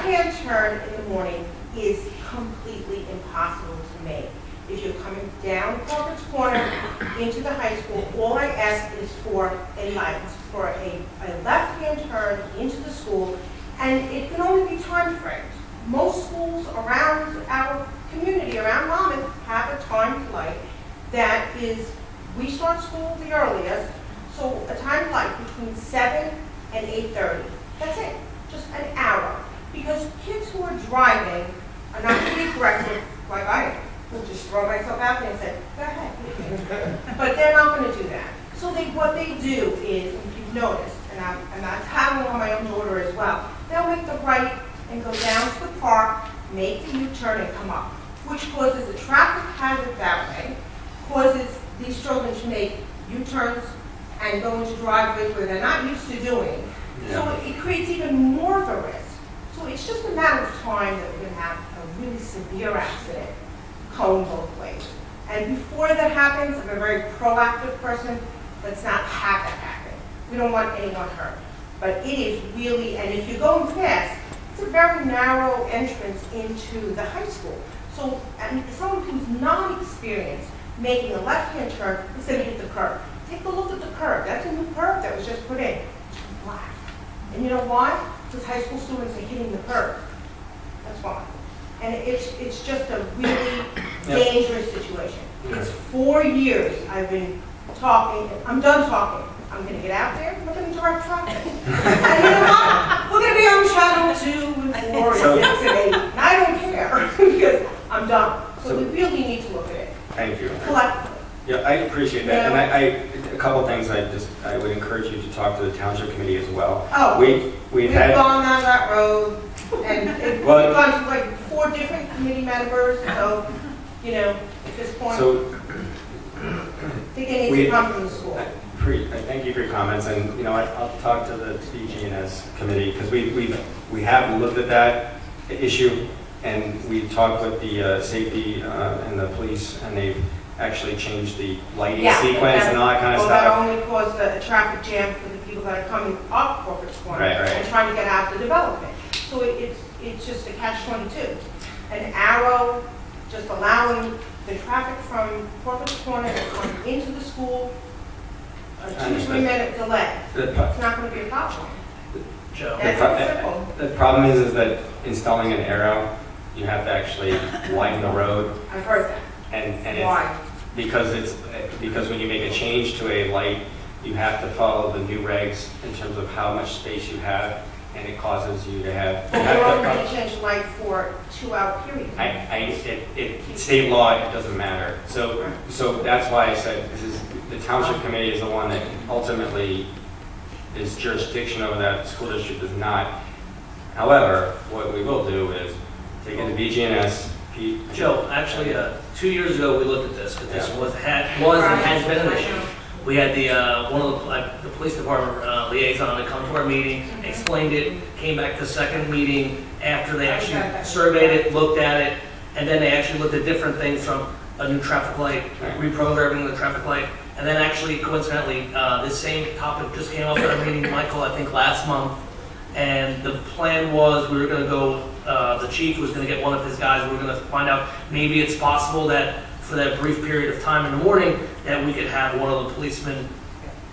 left-hand turn in the morning is completely impossible to make. If you're coming down Crawford's Corner into the high school, all I ask is for a left-hand turn into the school, and it can only be time framed. Most schools around our community, around Monmouth, have a timed light that is, we start school the earliest, so a timed light between 7 and 8:30. That's it, just an hour. Because kids who are driving are not going to be aggressive like I am. I'll just throw myself out there and say, go ahead. But they're not going to do that. So what they do is, if you've noticed, and I'm having on my own daughter as well, they'll make the right and go down to the park, make the U-turn and come up, which causes a traffic hazard that way, causes these children to make U-turns and go into driveways where they're not used to doing. Yeah. So it creates even more of a risk. So it's just a matter of time that we're going to have a really severe accident going both ways. And before that happens, I'm a very proactive person. Let's not have that happen. We don't want anyone hurt. But it is really, and if you're going fast, it's a very narrow entrance into the high school. So someone who's not experienced making a left-hand turn is going to hit the curb. Take a look at the curb. That's a new curb that was just put in. It's black. And you know why? Because high school students are hitting the curb. That's why. And it's just a really dangerous situation. It's 4 years I've been talking. I'm done talking. I'm going to get out there. We're going to direct traffic. And you know what? We're going to be on channel 2 and 4 and 6 and 8. And I don't care because I'm done. So we really need to look at it. Thank you. Collectively. Yeah, I appreciate that. And a couple of things I would encourage you to talk to the township committee as well. Oh, we've had gone down that road, and we've gone to like 4 different committee members. So, you know, at this point, I think it needs to come from the school. I thank you for your comments, and you know, I'll talk to the BGNS committee because we have looked at that issue, and we talked with the safety and the police, and they've actually changed the lighting sequence and all that kind of stuff. That only caused a traffic jam for the people that are coming up Crawford's Corner and trying to get out the development. So it's just a catch-22. An arrow just allowing the traffic from Crawford's Corner to come into the school, a 2-3 minute delay. It's not going to be a problem. Joe. That's simple. The problem is that installing an arrow, you have to actually widen the road. I've heard that. And why? Because when you make a change to a light, you have to follow the new regs in terms of how much space you have, and it causes you to have. But you're only going to change the light for 2-hour period. State law, it doesn't matter. So that's why I said the township committee is the one that ultimately is jurisdiction over that. The school district does not. However, what we will do is take it to BGNS. Joe, actually, 2 years ago we looked at this because this was and has been an issue. We had one of the police department liaison to come to our meeting, explained it, came back to the second meeting after they actually surveyed it, looked at it, and then they actually looked at different things from a new traffic light, reprogramming the traffic light, and then actually coincidentally this same topic just came up at our meeting, Michael, I think last month, and the plan was we were going to go. The chief was going to get one of his guys. We were going to find out maybe it's possible that for that brief period of time in the morning that we could have one of the policemen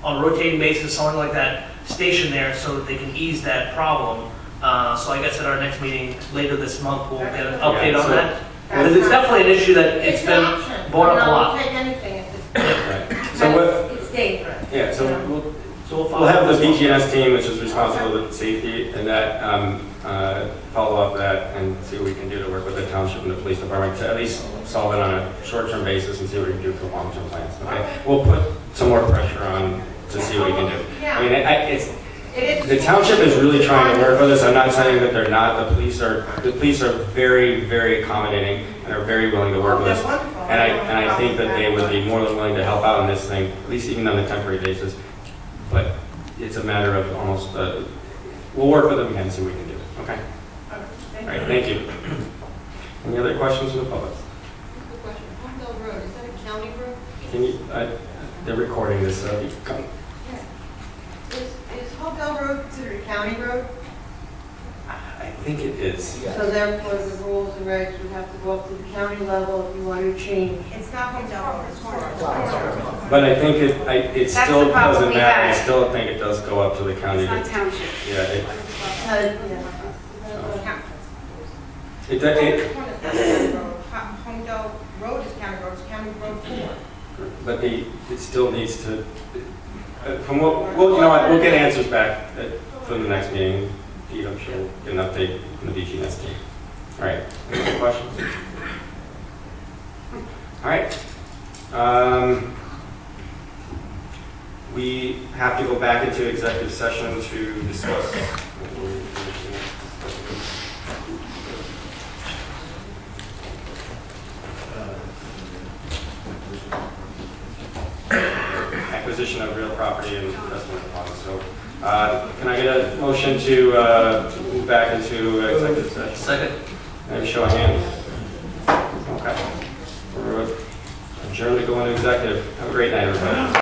on a rotating basis, something like that, stationed there so that they can ease that problem. So I guess at our next meeting later this month we'll get an update on that. Because it's definitely an issue that it's been brought up a lot. Take anything at this point. So it's dangerous. Yeah. So we'll have the BGNS team, which is responsible with safety, and that follow up that and see what we can do to work with the township and the police department to at least solve it on a short-term basis and see what we can do for long-term plans. Okay, we'll put some more pressure on to see what we can do. I mean, the township is really trying to work with us. I'm not saying that they're not. The police are very, very accommodating and are very willing to work with us. And I think that they would be more than willing to help out on this thing, at least even on a temporary basis. But it's a matter of almost, we'll work with them again and see what we can do. Okay? All right, thank you. Any other questions from the public? Quick question. Holmdel Road, is that a county road? Can you, they're recording this, you can come. Yeah. Is Holmdel Road considered a county road? I think it is. So therefore, the rules and regs would have to go up to the county level if you want to change. It's not Holmdel Road, it's Torrance. But I think it That's still the problem doesn't we matter. I had. still think it does go up to the county. It's not township. Yeah, Yeah. Holmdel Road is county road, it's county road 4. but it still needs to, from what, well, you know what, we'll get answers back from the next meeting. Pete, I'm sure we'll get an update from the BGNS team. All right, any more questions? All right. We have to go back into executive session to discuss acquisition of real property and investment funds. So, can I get a motion to move back into executive session? Second. Maybe show of hands. Okay. We're adjourned to go into executive. Have a great night, everybody.